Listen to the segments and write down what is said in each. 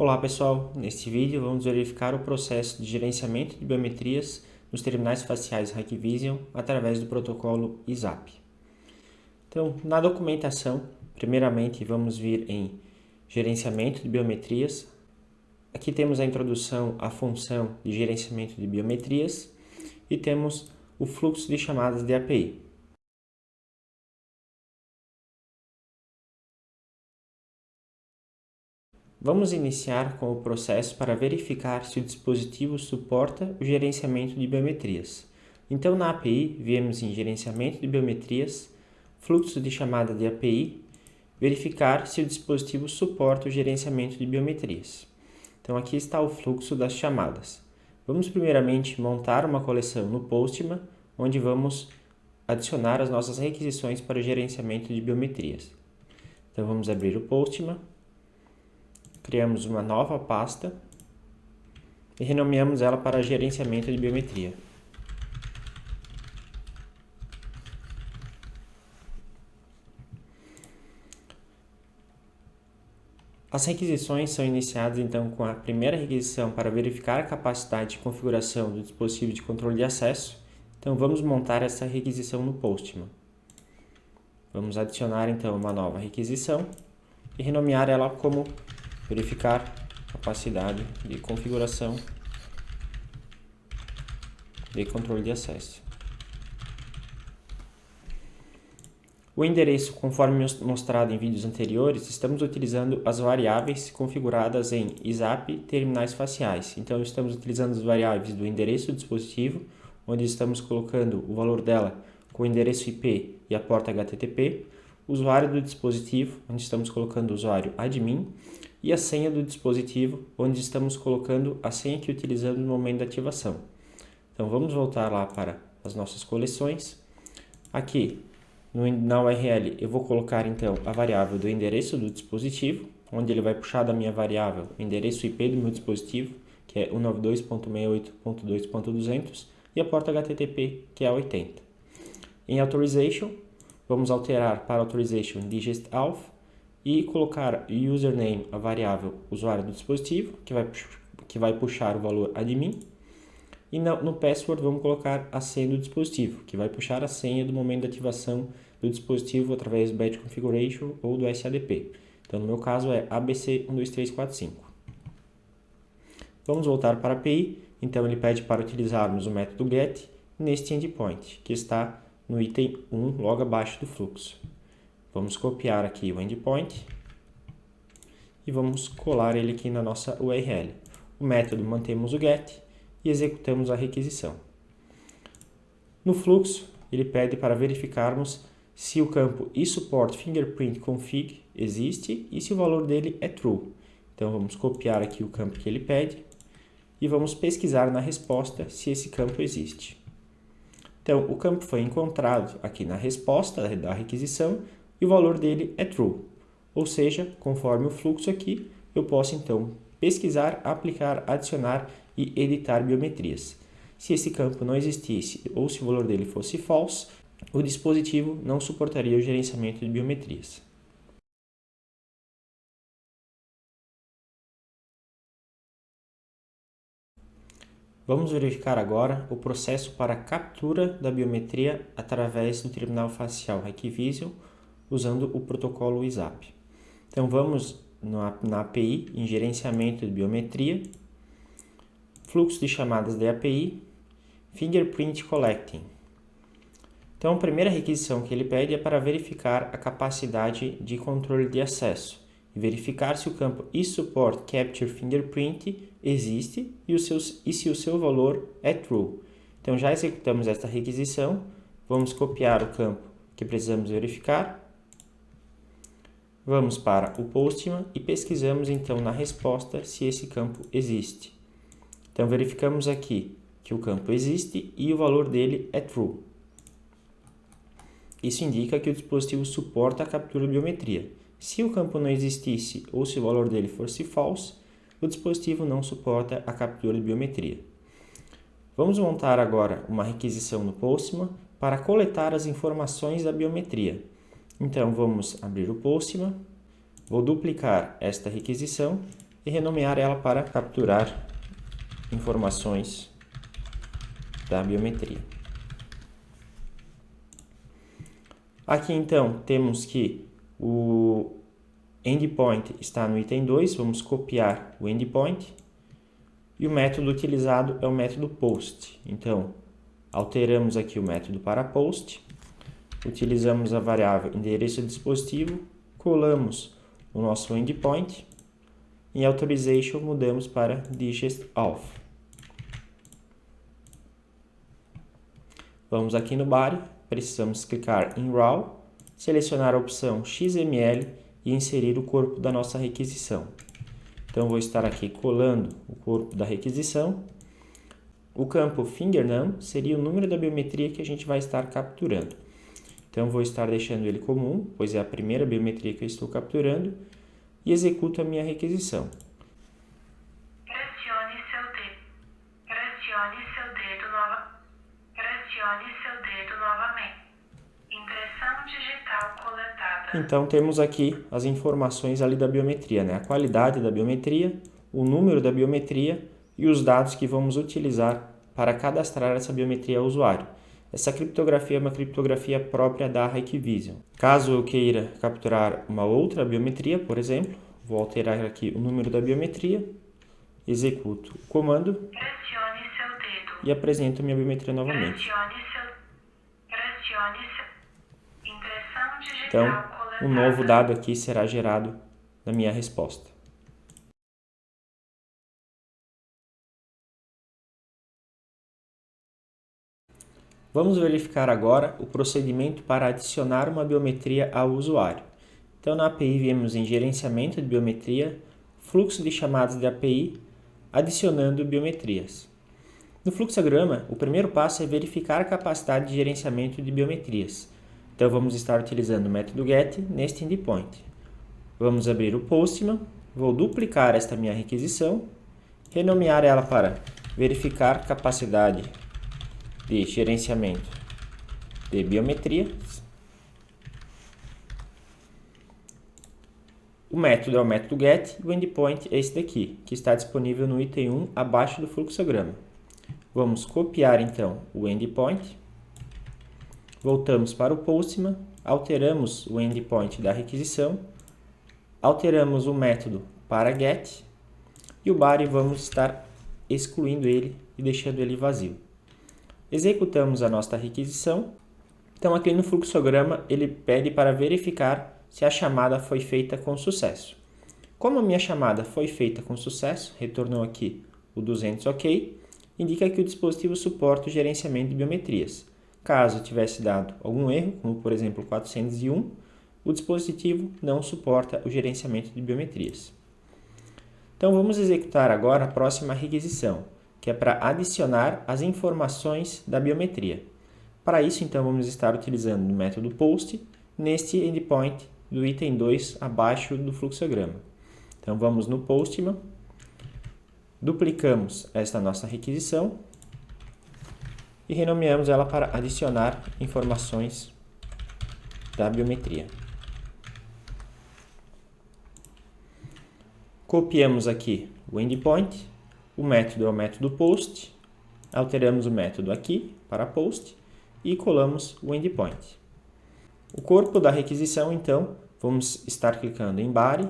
Olá pessoal, neste vídeo vamos verificar o processo de gerenciamento de biometrias nos terminais faciais Hikvision através do protocolo ISAP. Então, na documentação, primeiramente vamos vir em gerenciamento de biometrias. Aqui temos a introdução à função de gerenciamento de biometrias e temos o fluxo de chamadas de API. Vamos iniciar com o processo para verificar se o dispositivo suporta o gerenciamento de biometrias. Então, na API, viemos em gerenciamento de biometrias, fluxo de chamada de API, verificar se o dispositivo suporta o gerenciamento de biometrias. Então, aqui está o fluxo das chamadas. Vamos primeiramente montar uma coleção no Postman, onde vamos adicionar as nossas requisições para o gerenciamento de biometrias. Então, vamos abrir o Postman. Criamos uma nova pasta e renomeamos ela para gerenciamento de biometria. As requisições são iniciadas então com a primeira requisição para verificar a capacidade de configuração do dispositivo de controle de acesso. Então vamos montar essa requisição no Postman. Vamos adicionar então uma nova requisição e renomear ela como verificar capacidade de configuração de controle de acesso. O endereço, conforme mostrado em vídeos anteriores, estamos utilizando as variáveis configuradas em ISAP terminais faciais. Então, estamos utilizando as variáveis do endereço do dispositivo, onde estamos colocando o valor dela com o endereço IP e a porta HTTP, o usuário do dispositivo, onde estamos colocando o usuário admin, e a senha do dispositivo, onde estamos colocando a senha que utilizamos no momento da ativação. Então vamos voltar lá para as nossas coleções. Aqui na URL eu vou colocar então a variável do endereço do dispositivo, onde ele vai puxar da minha variável o endereço IP do meu dispositivo, que é 192.168.2.200, e a porta HTTP, que é a 80. Em Authorization, vamos alterar para Authorization digit-auth, e colocar username, a variável usuário do dispositivo, que vai puxar o valor admin. E no password vamos colocar a senha do dispositivo, que vai puxar a senha do momento da ativação do dispositivo através do Batch Configuration ou do SADP. Então, no meu caso é ABC12345. Vamos voltar para a API. Então, ele pede para utilizarmos o método GET neste endpoint, que está no item 1, logo abaixo do fluxo. Vamos copiar aqui o endpoint e vamos colar ele aqui na nossa URL. O método mantemos o GET e executamos a requisição. No fluxo, ele pede para verificarmos se o campo isSupportFingerprintConfig existe e se o valor dele é true. Então vamos copiar aqui o campo que ele pede e vamos pesquisar na resposta se esse campo existe. Então o campo foi encontrado aqui na resposta da requisição e o valor dele é true, ou seja, conforme o fluxo aqui, eu posso então pesquisar, aplicar, adicionar e editar biometrias. Se esse campo não existisse ou se o valor dele fosse false, o dispositivo não suportaria o gerenciamento de biometrias. Vamos verificar agora o processo para captura da biometria através do terminal facial Hikvision, usando o protocolo ISAP. Então vamos na API, em gerenciamento de biometria, fluxo de chamadas de API, Fingerprint Collecting. Então a primeira requisição que ele pede é para verificar a capacidade de controle de acesso e verificar se o campo isSupport Capture Fingerprint existe e se o seu valor é true. Então já executamos esta requisição, vamos copiar o campo que precisamos verificar. Vamos para o Postman e pesquisamos então na resposta se esse campo existe. Então verificamos aqui que o campo existe e o valor dele é true. Isso indica que o dispositivo suporta a captura de biometria. Se o campo não existisse ou se o valor dele fosse false, o dispositivo não suporta a captura de biometria. Vamos montar agora uma requisição no Postman para coletar as informações da biometria. Então, vamos abrir o Postman, vou duplicar esta requisição e renomear ela para capturar informações da biometria. Aqui então temos que o endpoint está no item 2, vamos copiar o endpoint e o método utilizado é o método post. Então, alteramos aqui o método para post, utilizamos a variável endereço do dispositivo, colamos o nosso endpoint, em authorization mudamos para digest auth. Vamos aqui no body, precisamos clicar em raw, selecionar a opção XML e inserir o corpo da nossa requisição. Então, vou estar aqui colando o corpo da requisição. O campo FingerNum seria o número da biometria que a gente vai estar capturando. Então, vou estar deixando ele comum, pois é a primeira biometria que eu estou capturando, e executo a minha requisição. Pressione seu dedo novamente. Impressão digital coletada. Então, temos aqui as informações ali da biometria, né? A qualidade da biometria, o número da biometria e os dados que vamos utilizar para cadastrar essa biometria ao usuário. Essa criptografia é uma criptografia própria da Hikvision. Caso eu queira capturar uma outra biometria, por exemplo, vou alterar aqui o número da biometria, executo o comando Pressione seu dedo. e apresento minha biometria novamente. Pressione seu. Impressão digital Então, coletada. um novo dado aqui será gerado na minha resposta. Vamos verificar agora o procedimento para adicionar uma biometria ao usuário. Então, na API, viemos em gerenciamento de biometria, fluxo de chamadas de API, adicionando biometrias. No fluxograma, o primeiro passo é verificar a capacidade de gerenciamento de biometrias. Então, vamos estar utilizando o método get neste endpoint. Vamos abrir o Postman, vou duplicar esta minha requisição, renomear ela para verificar capacidade de gerenciamento de biometrias. O método é o método get e o endpoint é esse daqui, que está disponível no item 1 abaixo do fluxograma. Vamos copiar então o endpoint, voltamos para o Postman, alteramos o endpoint da requisição, alteramos o método para get e o body vamos estar excluindo ele e deixando ele vazio. Executamos a nossa requisição. Então, aqui no fluxograma, ele pede para verificar se a chamada foi feita com sucesso. Como a minha chamada foi feita com sucesso, retornou aqui o 200 OK, indica que o dispositivo suporta o gerenciamento de biometrias. Caso tivesse dado algum erro, como por exemplo 401, o dispositivo não suporta o gerenciamento de biometrias. Então, vamos executar agora a próxima requisição, que é para adicionar as informações da biometria. Para isso, então, vamos estar utilizando o método post neste endpoint do item 2 abaixo do fluxograma. Então, vamos no Postman, duplicamos esta nossa requisição e renomeamos ela para adicionar informações da biometria. Copiamos aqui o endpoint, o método é o método post, alteramos o método aqui para post e colamos o endpoint. O corpo da requisição, então, vamos estar clicando em body,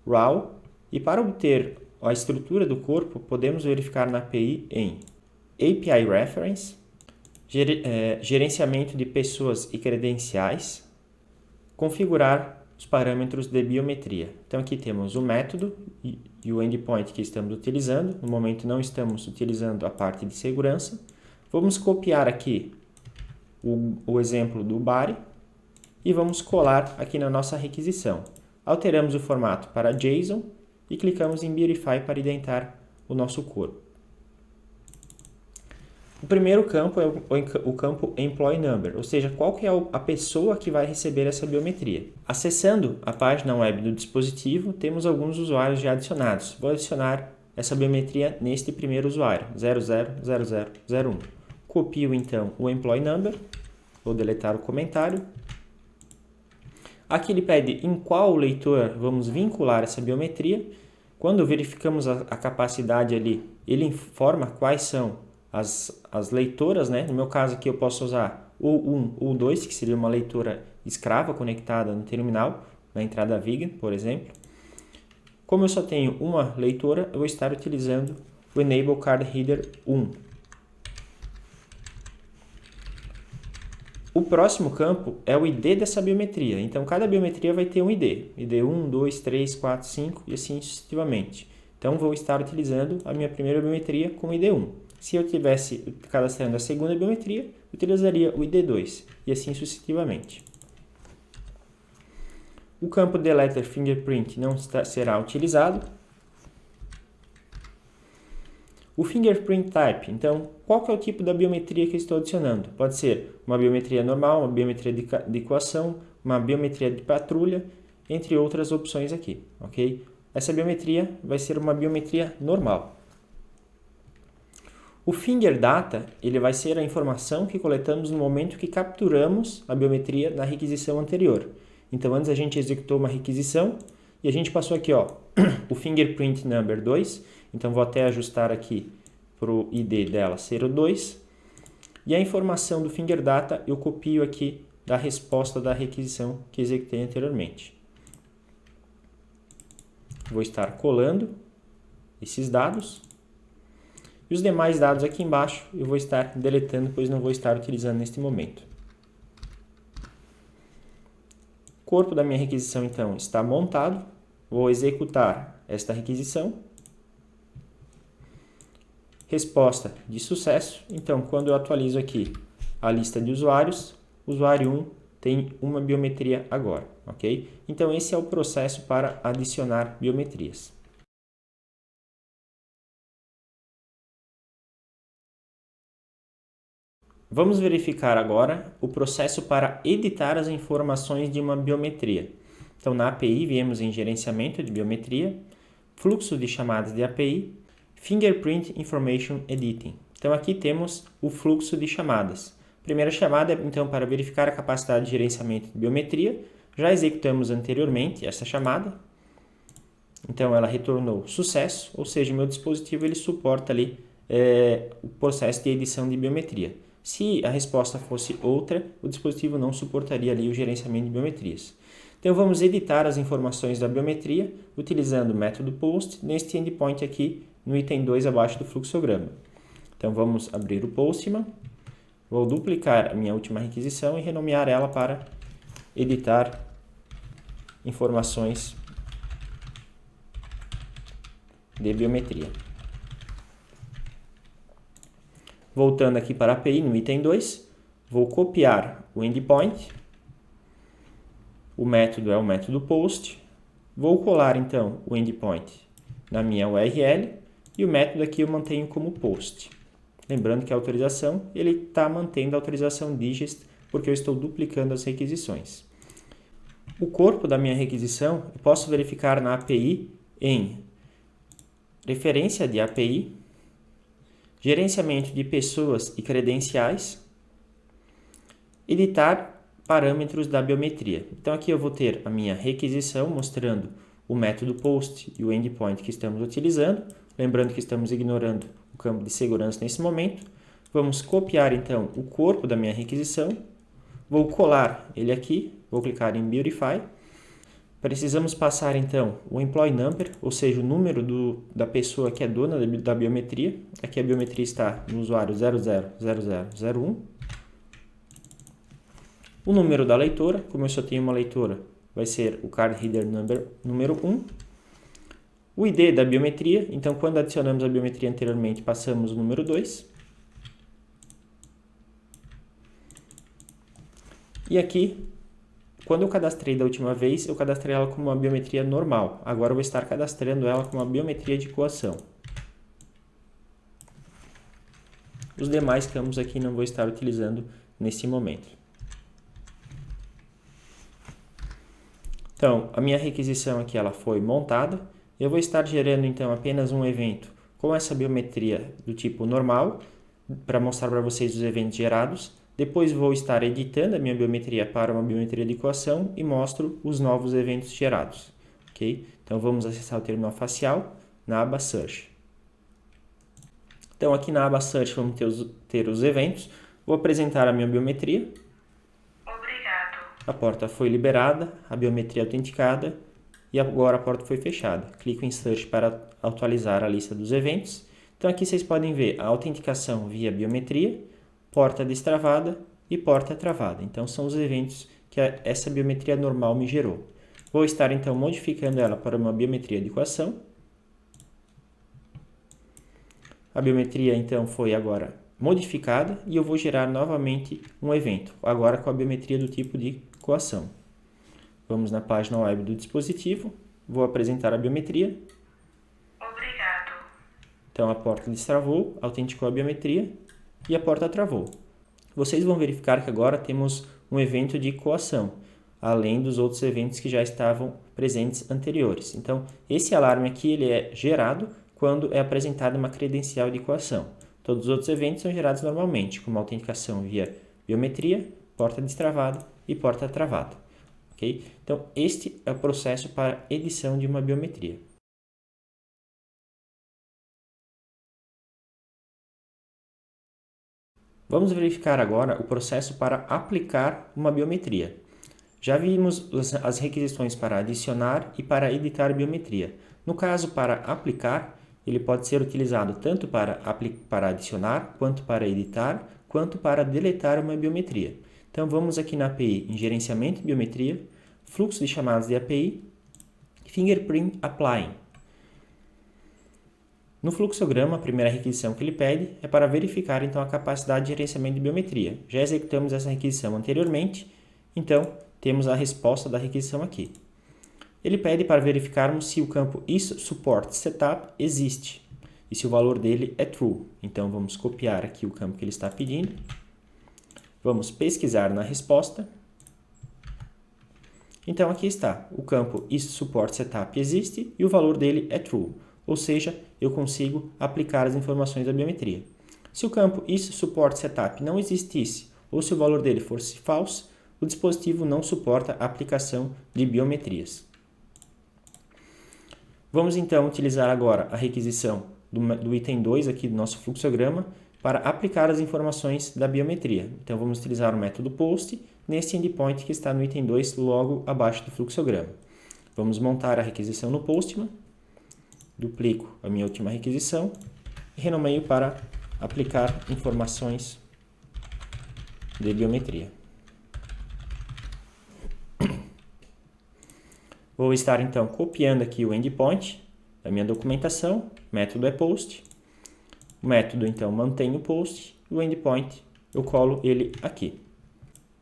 raw, e para obter a estrutura do corpo, podemos verificar na API em API Reference, gerenciamento de pessoas e credenciais, configurar os parâmetros de biometria. Então, aqui temos o método e o endpoint que estamos utilizando. No momento, não estamos utilizando a parte de segurança. Vamos copiar aqui o exemplo do body e vamos colar aqui na nossa requisição. Alteramos o formato para JSON e clicamos em Beautify para indentar o nosso corpo. O primeiro campo é o campo Employee Number, ou seja, qual que é a pessoa que vai receber essa biometria. Acessando a página web do dispositivo, temos alguns usuários já adicionados. Vou adicionar essa biometria neste primeiro usuário, 000001. Copio então o Employee Number, vou deletar o comentário. Aqui ele pede em qual leitor vamos vincular essa biometria. Quando verificamos a capacidade ali, ele informa quais são as leitoras, né? No meu caso aqui eu posso usar o 1 ou o 2, que seria uma leitora escrava conectada no terminal, na entrada Vigan, por exemplo. Como eu só tenho uma leitora, eu vou estar utilizando o Enable Card Reader 1. O próximo campo é o ID dessa biometria. Então, cada biometria vai ter um ID. ID 1, 2, 3, 4, 5 e assim sucessivamente. Então, vou estar utilizando a minha primeira biometria com o ID 1. Se eu tivesse cadastrando a segunda biometria, eu utilizaria o ID 2 e assim sucessivamente. O campo Deleter Fingerprint não será utilizado. O Fingerprint Type, então, qual que é o tipo da biometria que eu estou adicionando? Pode ser uma biometria normal, uma biometria de equação, uma biometria de patrulha, entre outras opções aqui, ok? Essa biometria vai ser uma biometria normal. O Finger Data, ele vai ser a informação que coletamos no momento que capturamos a biometria na requisição anterior. Então, antes a gente executou uma requisição e a gente passou aqui, ó, o Fingerprint Number 2. Então, vou até ajustar aqui para o ID dela ser o 2. E a informação do Finger Data eu copio aqui da resposta da requisição que executei anteriormente. Vou estar colando esses dados. E os demais dados aqui embaixo eu vou estar deletando, pois não vou estar utilizando neste momento. O corpo da minha requisição, então, está montado. Vou executar esta requisição. Resposta de sucesso. Então, quando eu atualizo aqui a lista de usuários, o usuário 1 tem uma biometria agora, ok? Então, esse é o processo para adicionar biometrias. Vamos verificar agora o processo para editar as informações de uma biometria. Então, na API, viemos em gerenciamento de biometria, fluxo de chamadas de API, Fingerprint Information Editing. Então, aqui temos o fluxo de chamadas. Primeira chamada, então, para verificar a capacidade de gerenciamento de biometria. Já executamos anteriormente essa chamada. Então, ela retornou sucesso, ou seja, o meu dispositivo ele suporta ali o processo de edição de biometria. Se a resposta fosse outra, o dispositivo não suportaria ali o gerenciamento de biometrias. Então, vamos editar as informações da biometria utilizando o método POST neste endpoint aqui no item 2 abaixo do fluxograma. Então, vamos abrir o Postman. Vou duplicar a minha última requisição e renomear ela para editar informações de biometria. Voltando aqui para a API no item 2, vou copiar o endpoint. O método é o método POST. Vou colar, então, o endpoint na minha URL e o método aqui eu mantenho como POST. Lembrando que a autorização, ele está mantendo a autorização digest porque eu estou duplicando as requisições. O corpo da minha requisição, eu posso verificar na API em referência de API, gerenciamento de pessoas e credenciais, editar parâmetros da biometria. Então, aqui eu vou ter a minha requisição mostrando o método POST e o endpoint que estamos utilizando. Lembrando que estamos ignorando o campo de segurança nesse momento. Vamos copiar, então, o corpo da minha requisição. Vou colar ele aqui. Vou clicar em Beautify. Precisamos passar, então, o Employee Number, ou seja, o número da pessoa que é dona da biometria. Aqui a biometria está no usuário 000001. O número da leitora, como eu só tenho uma leitora, vai ser o Card Reader Number número 1. O ID da biometria, então quando adicionamos a biometria anteriormente, passamos o número 2. E aqui, quando eu cadastrei da última vez, eu cadastrei ela como uma biometria normal. Agora eu vou estar cadastrando ela como uma biometria de coação. Os demais campos aqui não vou estar utilizando nesse momento. Então, a minha requisição aqui ela foi montada. Eu vou estar gerando então apenas um evento com essa biometria do tipo normal, para mostrar para vocês os eventos gerados. Depois vou estar editando a minha biometria para uma biometria de coação e mostro os novos eventos gerados. ok? Então vamos acessar o terminal facial na aba Search. Então aqui na aba Search vamos ter os eventos. Vou apresentar a minha biometria. Obrigado. A porta foi liberada, a biometria autenticada e agora a porta foi fechada. Clico em Search para atualizar a lista dos eventos. Então aqui vocês podem ver a autenticação via biometria, porta destravada e porta travada. Então são os eventos que essa biometria normal me gerou. Vou estar então modificando ela para uma biometria de coação. A biometria então foi agora modificada e eu vou gerar novamente um evento, agora com a biometria do tipo de coação. Vamos na página web do dispositivo, vou apresentar a biometria. Obrigado. Então a porta destravou, autenticou a biometria e a porta travou. Vocês vão verificar que agora temos um evento de coação, além dos outros eventos que já estavam presentes anteriores. Então esse alarme aqui ele é gerado quando é apresentada uma credencial de coação. Todos os outros eventos são gerados normalmente, como autenticação via biometria, porta destravada e porta travada. Okay? Então, este é o processo para edição de uma biometria. Vamos verificar agora o processo para aplicar uma biometria. Já vimos as requisições para adicionar e para editar biometria. No caso, para aplicar, ele pode ser utilizado tanto para adicionar, quanto para editar, quanto para deletar uma biometria. Então vamos aqui na API em Gerenciamento de Biometria, Fluxo de chamadas de API, Fingerprint Applying. No fluxograma, a primeira requisição que ele pede é para verificar então a capacidade de gerenciamento de biometria. Já executamos essa requisição anteriormente, então temos a resposta da requisição aqui. Ele pede para verificarmos se o campo isSupportSetup existe e se o valor dele é true. Então vamos copiar aqui o campo que ele está pedindo. Vamos pesquisar na resposta. Então aqui está, o campo isSupportSetup existe e o valor dele é true, ou seja, eu consigo aplicar as informações da biometria. Se o campo isSupportSetup não existisse ou se o valor dele fosse false, o dispositivo não suporta a aplicação de biometrias. Vamos então utilizar agora a requisição do item 2 aqui do nosso fluxograma para aplicar as informações da biometria. Então vamos utilizar o método post nesse endpoint que está no item 2 logo abaixo do fluxograma. Vamos montar a requisição no Postman, duplico a minha última requisição e renomeio para aplicar informações de biometria. Vou estar então copiando aqui o endpoint da minha documentação, o método é post, o método então mantém o post e o endpoint eu colo ele aqui.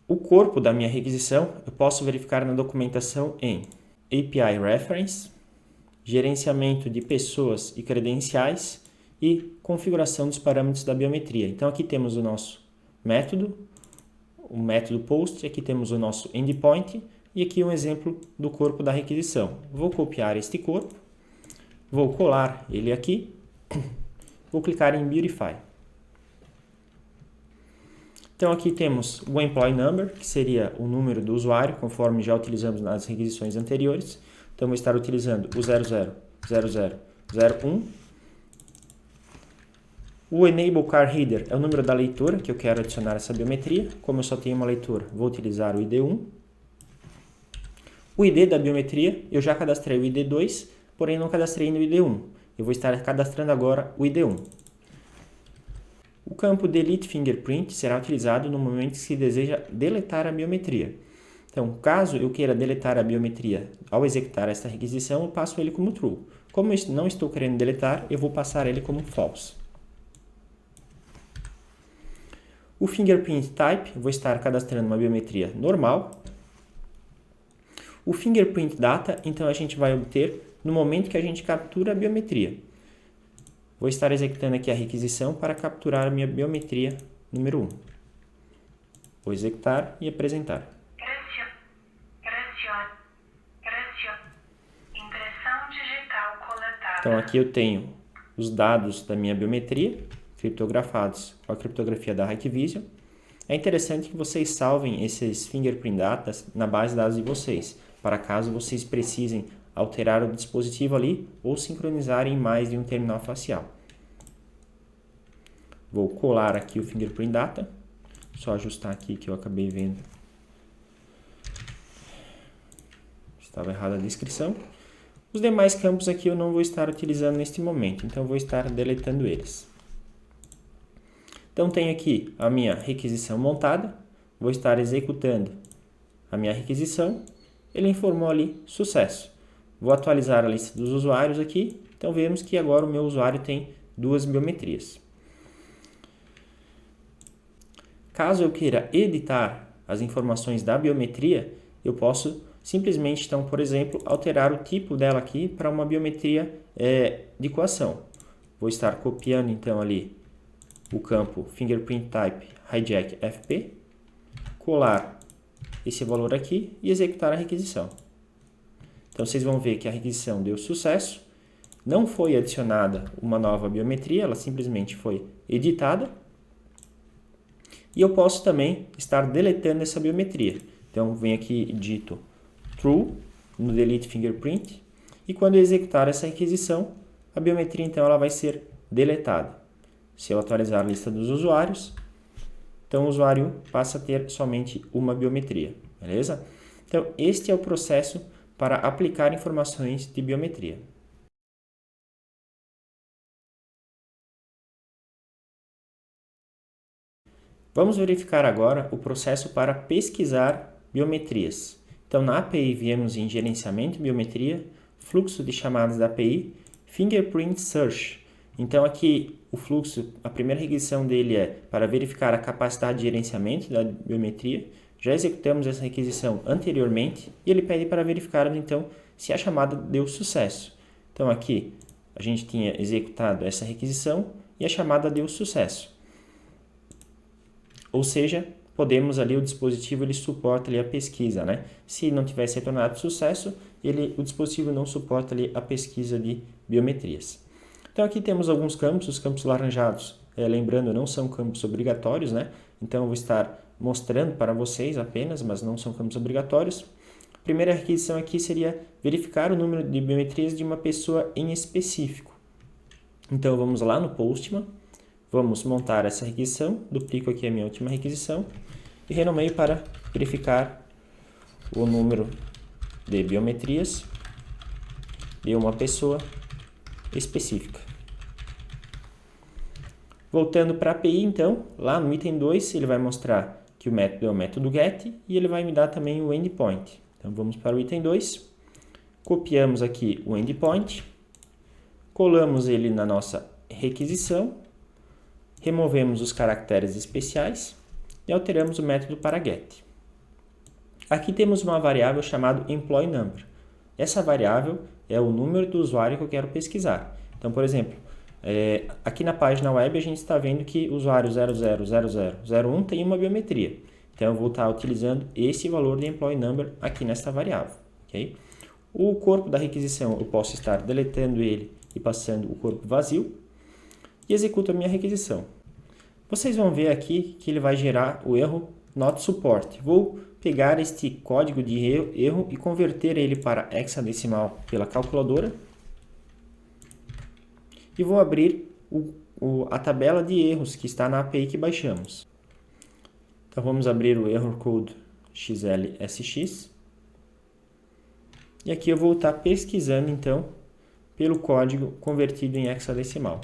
O corpo da minha requisição eu posso verificar na documentação em API Reference, gerenciamento de pessoas e credenciais e configuração dos parâmetros da biometria. Então aqui temos o nosso método, o método post, aqui temos o nosso endpoint e aqui um exemplo do corpo da requisição. Vou copiar este corpo, vou colar ele aqui, vou clicar em Beautify. Então aqui temos o Employee Number, que seria o número do usuário, conforme já utilizamos nas requisições anteriores. Então vou estar utilizando o 000001. O Enable Card Reader é o número da leitura que eu quero adicionar essa biometria. Como eu só tenho uma leitura, vou utilizar o ID1. O ID da biometria, eu já cadastrei o ID2, porém não cadastrei no ID1. Eu vou estar cadastrando agora o ID1. O campo Delete Fingerprint será utilizado no momento que se deseja deletar a biometria. Então, caso eu queira deletar a biometria ao executar esta requisição, eu passo ele como true. Como eu não estou querendo deletar, eu vou passar ele como false. O Fingerprint Type, vou estar cadastrando uma biometria normal. O Fingerprint Data, então a gente vai obter no momento que a gente captura a biometria. Vou estar executando aqui a requisição para capturar a minha biometria número 1. Vou executar e apresentar. Impressão digital coletada. Então aqui eu tenho os dados da minha biometria, criptografados com a criptografia da Hikvision. É interessante que vocês salvem esses fingerprint datas na base de dados de vocês, para caso vocês precisem alterar o dispositivo ali ou sincronizar em mais de um terminal facial. Vou colar aqui o Fingerprint Data, só ajustar aqui que eu acabei vendo. Estava errada a descrição. Os demais campos aqui eu não vou estar utilizando neste momento, então eu vou estar deletando eles. Então tenho aqui a minha requisição montada, vou estar executando a minha requisição, ele informou ali sucesso. Vou atualizar a lista dos usuários aqui, então vemos que agora o meu usuário tem 2 biometrias. Caso eu queira editar as informações da biometria, eu posso simplesmente, então, por exemplo, alterar o tipo dela aqui para uma biometria de coação. Vou estar copiando então ali o campo Fingerprint Type Hijack FP, colar esse valor aqui e executar a requisição. Então vocês vão ver que a requisição deu sucesso, não foi adicionada uma nova biometria, ela simplesmente foi editada. E eu posso também estar deletando essa biometria. Então venho aqui e digito True no Delete Fingerprint e quando eu executar essa requisição, a biometria então ela vai ser deletada. Se eu atualizar a lista dos usuários, então o usuário passa a ter somente uma biometria, beleza? Então este é o processo para aplicar informações de biometria. Vamos verificar agora o processo para pesquisar biometrias. Então, na API viemos em Gerenciamento de Biometria, Fluxo de chamadas da API, Fingerprint Search. Então, aqui o fluxo, a primeira requisição dele é para verificar a capacidade de gerenciamento da biometria. Já executamos essa requisição anteriormente e ele pede para verificar, então, se a chamada deu sucesso. Então, aqui a gente tinha executado essa requisição e a chamada deu sucesso. Ou seja, podemos ali, o dispositivo ele suporta ali a pesquisa, né? Se não tivesse retornado sucesso, o dispositivo não suporta ali a pesquisa de biometrias. Então aqui temos alguns campos, os campos laranjados, lembrando, não são campos obrigatórios, né? Então eu vou estar mostrando para vocês apenas, mas não são campos obrigatórios. A primeira requisição aqui seria verificar o número de biometrias de uma pessoa em específico. Então vamos lá no Postman. Vamos montar essa requisição, duplico aqui a minha última requisição e renomeio para verificar o número de biometrias de uma pessoa específica. Voltando para a API, então, lá no item 2, ele vai mostrar que o método é o método GET e ele vai me dar também o endpoint. Então vamos para o item 2, copiamos aqui o endpoint, colamos ele na nossa requisição, removemos os caracteres especiais e alteramos o método para get. Aqui temos uma variável chamada employee number. Essa variável é o número do usuário que eu quero pesquisar. Então, por exemplo, aqui na página web a gente está vendo que o usuário 000001 tem uma biometria. Então, eu vou estar utilizando esse valor de employee number aqui nesta variável. Okay? O corpo da requisição eu posso estar deletando ele e passando o corpo vazio. E executo a minha requisição. Vocês vão ver aqui que ele vai gerar o erro not support. Vou pegar este código de erro e converter ele para hexadecimal pela calculadora. E vou abrir a tabela de erros que está na API que baixamos. Então vamos abrir o error code XLSX. E aqui eu vou estar pesquisando então pelo código convertido em hexadecimal.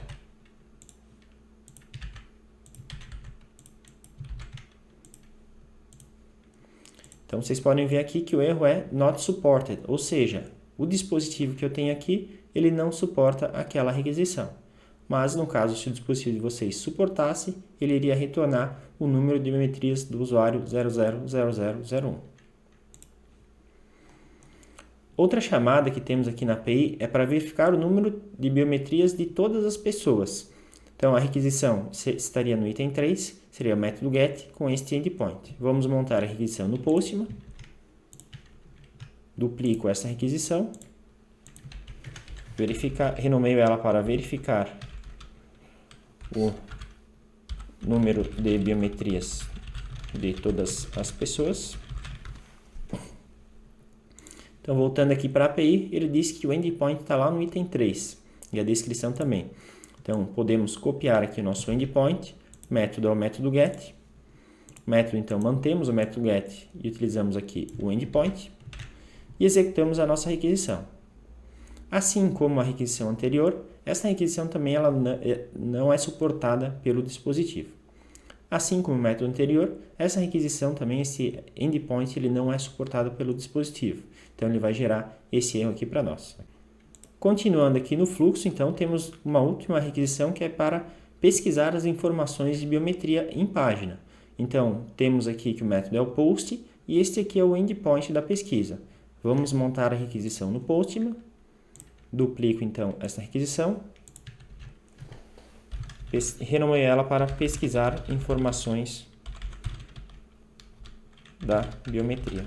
Então, vocês podem ver aqui que o erro é not supported, ou seja, o dispositivo que eu tenho aqui, ele não suporta aquela requisição. Mas, no caso, se o dispositivo de vocês suportasse, ele iria retornar o número de biometrias do usuário 000001. Outra chamada que temos aqui na API é para verificar o número de biometrias de todas as pessoas. Então, a requisição estaria no item 3, seria o método get com este endpoint. Vamos montar a requisição no Postman. Duplico essa requisição. Renomeio ela para verificar o número de biometrias de todas as pessoas. Então, voltando aqui para a API, ele diz que o endpoint está lá no item 3 e a descrição também. Então, podemos copiar aqui o nosso endpoint, método é o método get, método, então, mantemos o método get e utilizamos aqui o endpoint e executamos a nossa requisição. Assim como a requisição anterior, essa requisição também ela não é suportada pelo dispositivo. Assim como o método anterior, essa requisição também, esse endpoint, ele não é suportado pelo dispositivo. Então, ele vai gerar esse erro aqui para nós. Continuando aqui no fluxo, então, temos uma última requisição que é para pesquisar as informações de biometria em página. Então, temos aqui que o método é o post e este aqui é o endpoint da pesquisa. Vamos montar a requisição no Postman. Duplico, então, essa requisição. Renomeio ela para pesquisar informações da biometria.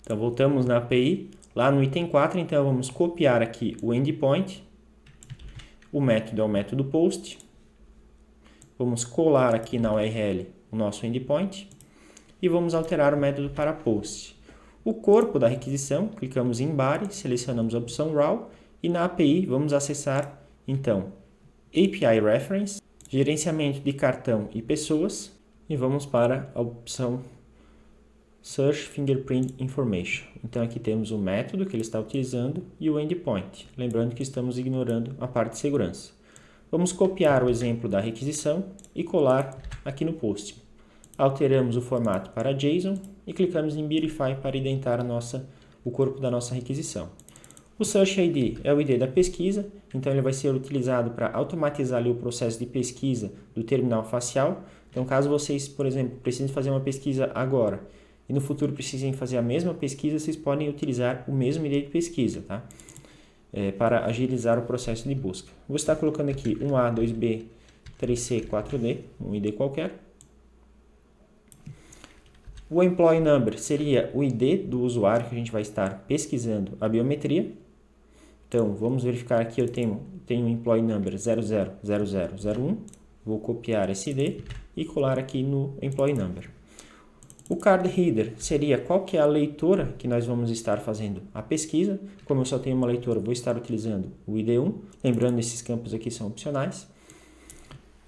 Então, voltamos na API. Lá no item 4, então, vamos copiar aqui o endpoint. O método é o método post. Vamos colar aqui na URL o nosso endpoint. E vamos alterar o método para post. O corpo da requisição, clicamos em Body, selecionamos a opção Raw. E na API, vamos acessar, então, API Reference, gerenciamento de cartão e pessoas. E vamos para a opção Search Fingerprint Information. Então, aqui temos o método que ele está utilizando e o endpoint. Lembrando que estamos ignorando a parte de segurança. Vamos copiar o exemplo da requisição e colar aqui no post. Alteramos o formato para JSON e clicamos em Beautify para indentar o corpo da nossa requisição. O Search ID é o ID da pesquisa, então ele vai ser utilizado para automatizar ali o processo de pesquisa do terminal facial. Então, caso vocês, por exemplo, precisem fazer uma pesquisa agora e no futuro precisem fazer a mesma pesquisa, vocês podem utilizar o mesmo ID de pesquisa, tá? Para agilizar o processo de busca. Vou estar colocando aqui 1A, 2B, 3C, 4D, um ID qualquer. O Employee Number seria o ID do usuário que a gente vai estar pesquisando a biometria. Então, vamos verificar aqui, eu tenho o Employee Number 000001. Vou copiar esse ID e colar aqui no Employee Number. O Card Reader seria qual que é a leitora que nós vamos estar fazendo a pesquisa. Como eu só tenho uma leitora, vou estar utilizando o ID1. Lembrando, esses campos aqui são opcionais.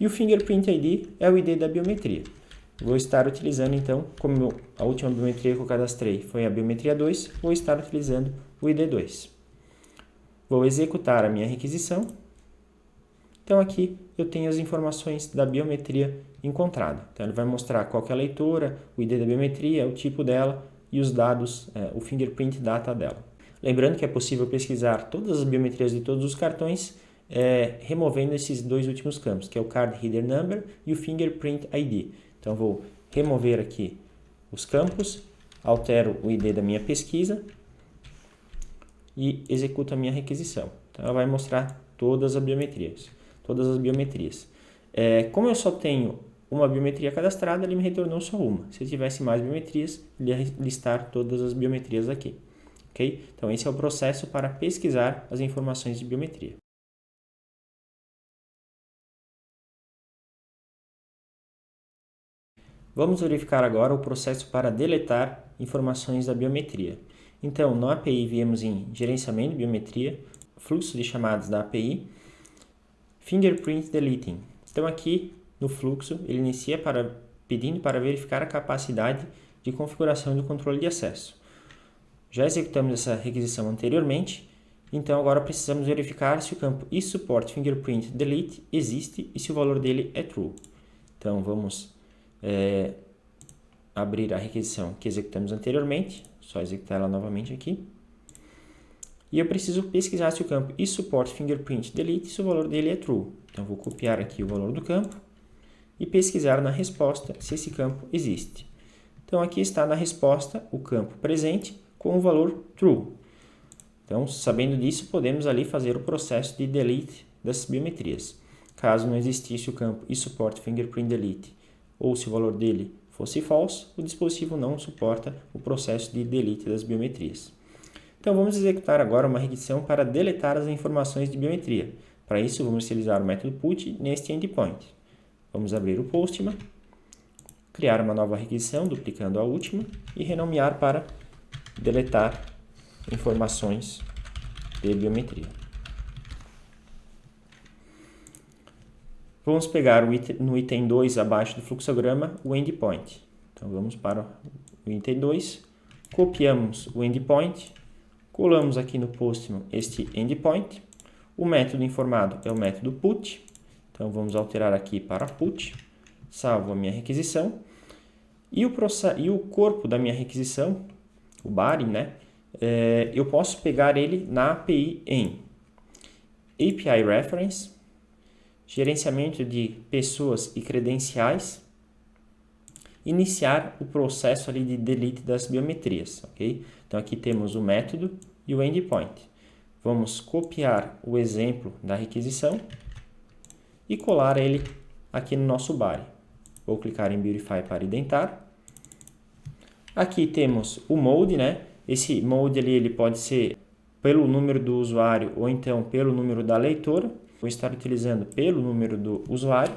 E o Fingerprint ID é o ID da biometria. Vou estar utilizando, então, como a última biometria que eu cadastrei foi a biometria 2, vou estar utilizando o ID2. Vou executar a minha requisição. Então, aqui eu tenho as informações da biometria encontrada. Então, ele vai mostrar qual que é a leitora, o ID da biometria, o tipo dela e os dados, o fingerprint data dela. Lembrando que é possível pesquisar todas as biometrias de todos os cartões, removendo esses dois últimos campos, que é o Card Reader Number e o Fingerprint ID. Então, vou remover aqui os campos, altero o ID da minha pesquisa e executo a minha requisição. Então, ela vai mostrar todas as biometrias. Como eu só tenho uma biometria cadastrada, ele me retornou só uma. Se eu tivesse mais biometrias, ele ia listar todas as biometrias aqui. Okay? Então, esse é o processo para pesquisar as informações de biometria. Vamos verificar agora o processo para deletar informações da biometria. Então, na API viemos em gerenciamento de biometria, fluxo de chamadas da API, Fingerprint Deleting. Então, aqui no fluxo, ele inicia pedindo para verificar a capacidade de configuração do controle de acesso. Já executamos essa requisição anteriormente, então agora precisamos verificar se o campo isSupport Fingerprint Delete existe e se o valor dele é true. Então, vamos abrir a requisição que executamos anteriormente, só executar ela novamente aqui. E eu preciso pesquisar se o campo isSupport Fingerprint Delete, se o valor dele é true. Então, vou copiar aqui o valor do campo e pesquisar na resposta se esse campo existe. Então, aqui está na resposta o campo presente com o valor true. Então, sabendo disso, podemos ali fazer o processo de delete das biometrias. Caso não existisse o campo isSupport Fingerprint Delete ou se o valor dele fosse false, o dispositivo não suporta o processo de delete das biometrias. Então, vamos executar agora uma requisição para deletar as informações de biometria. Para isso, vamos utilizar o método put neste endpoint. Vamos abrir o Postman, criar uma nova requisição, duplicando a última, e renomear para deletar informações de biometria. Vamos pegar no item 2, abaixo do fluxograma, o endpoint. Então, vamos para o item 2, copiamos o endpoint, colamos aqui no Postman este endpoint. O método informado é o método put. Então, vamos alterar aqui para put. Salvo a minha requisição. E o corpo da minha requisição, o body, né? Eu posso pegar ele na API em API Reference, gerenciamento de pessoas e credenciais, iniciar o processo ali de delete das biometrias, ok? Então, aqui temos o método e o endpoint. Vamos copiar o exemplo da requisição e colar ele aqui no nosso body. Vou clicar em Beautify para identar. Aqui temos o mode, né? Esse mode ali ele pode ser pelo número do usuário ou então pelo número da leitora. Vou estar utilizando pelo número do usuário.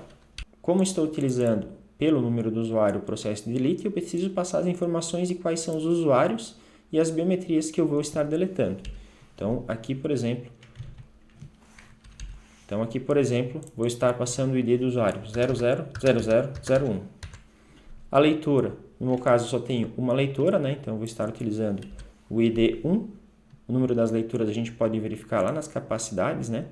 Como estou utilizando pelo número do usuário o processo de delete, eu preciso passar as informações de quais são os usuários e as biometrias que eu vou estar deletando. Então, aqui, por exemplo, vou estar passando o ID do usuário 000001. A leitora, no meu caso, só tenho uma leitora, né? Então, eu vou estar utilizando o ID 1. O número das leituras a gente pode verificar lá nas capacidades, né?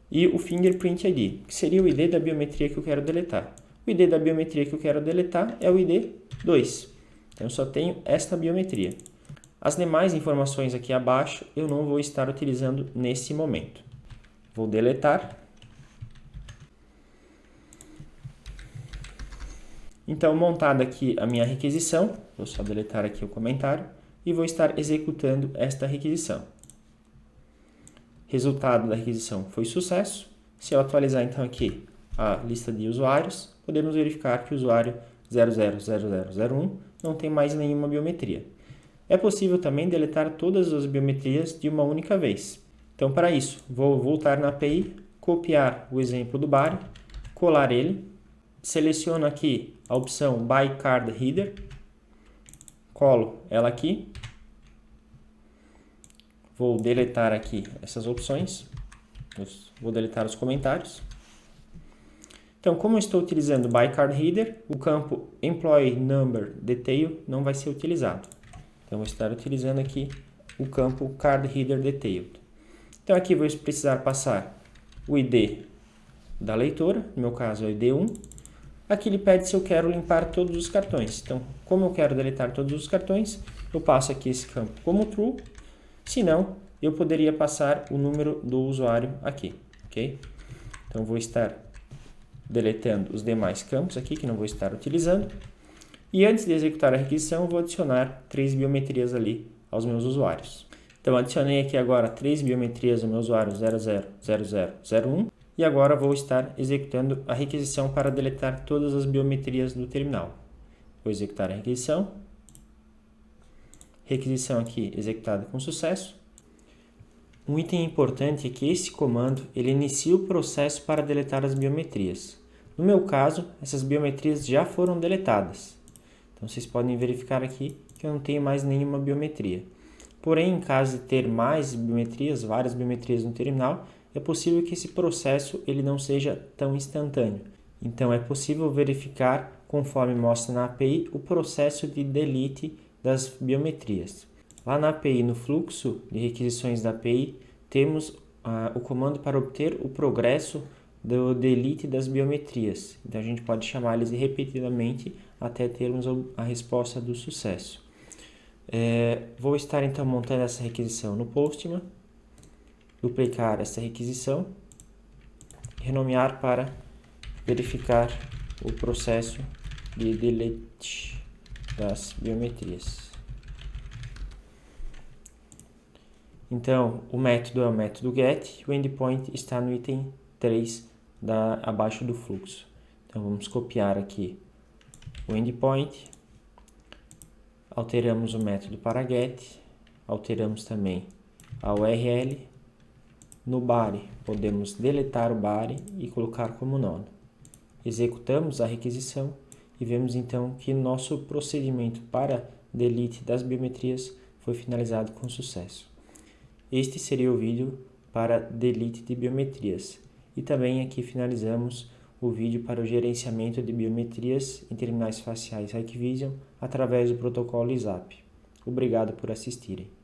E o Fingerprint ID, que seria o ID da biometria que eu quero deletar. O ID da biometria que eu quero deletar é o ID 2. Então, eu só tenho esta biometria. As demais informações aqui abaixo eu não vou estar utilizando nesse momento. Vou deletar. Então, montada aqui a minha requisição, vou só deletar aqui o comentário e vou estar executando esta requisição. Resultado da requisição foi sucesso. Se eu atualizar então aqui a lista de usuários, podemos verificar que o usuário 000001 não tem mais nenhuma biometria. É possível também deletar todas as biometrias de uma única vez. Então, para isso, vou voltar na API, copiar o exemplo do body, colar ele, seleciono aqui a opção By Card Reader, colo ela aqui, vou deletar aqui essas opções, vou deletar os comentários. Então, como eu estou utilizando By Card Reader, o campo Employee Number Detail não vai ser utilizado. Então, vou estar utilizando aqui o campo Card Reader Detailed. Então, aqui vou precisar passar o ID da leitora, no meu caso é o ID 1. Aqui ele pede se eu quero limpar todos os cartões. Então, como eu quero deletar todos os cartões, eu passo aqui esse campo como True. Se não, eu poderia passar o número do usuário aqui, ok? Então, vou estar deletando os demais campos aqui, que não vou estar utilizando. E antes de executar a requisição, eu vou adicionar 3 biometrias ali aos meus usuários. Então, adicionei aqui agora 3 biometrias ao meu usuário 000001 e agora vou estar executando a requisição para deletar todas as biometrias do terminal. Vou executar a requisição. Requisição aqui executada com sucesso. Um item importante é que esse comando ele inicia o processo para deletar as biometrias. No meu caso, essas biometrias já foram deletadas. Então, vocês podem verificar aqui que eu não tenho mais nenhuma biometria. Porém, em caso de ter mais biometrias, várias biometrias no terminal, é possível que esse processo ele não seja tão instantâneo. Então, é possível verificar, conforme mostra na API, o processo de delete das biometrias. Lá na API, no fluxo de requisições da API, temos o comando para obter o progresso do delete das biometrias. Então, a gente pode chamar eles repetidamente até termos a resposta do sucesso. Vou estar então montando essa requisição no Postman, duplicar essa requisição, renomear para verificar o processo de delete das biometrias. Então, o método é o método get, o endpoint está no item 3 abaixo do fluxo. Então, vamos copiar aqui o endpoint, alteramos o método para get, alteramos também a URL, No body, podemos deletar o body e colocar como nono. Executamos a requisição e vemos então que nosso procedimento para delete das biometrias foi finalizado com sucesso. Este seria o vídeo para delete de biometrias. E também aqui finalizamos o vídeo para o gerenciamento de biometrias em terminais faciais Hikvision através do protocolo ISAP. Obrigado por assistirem.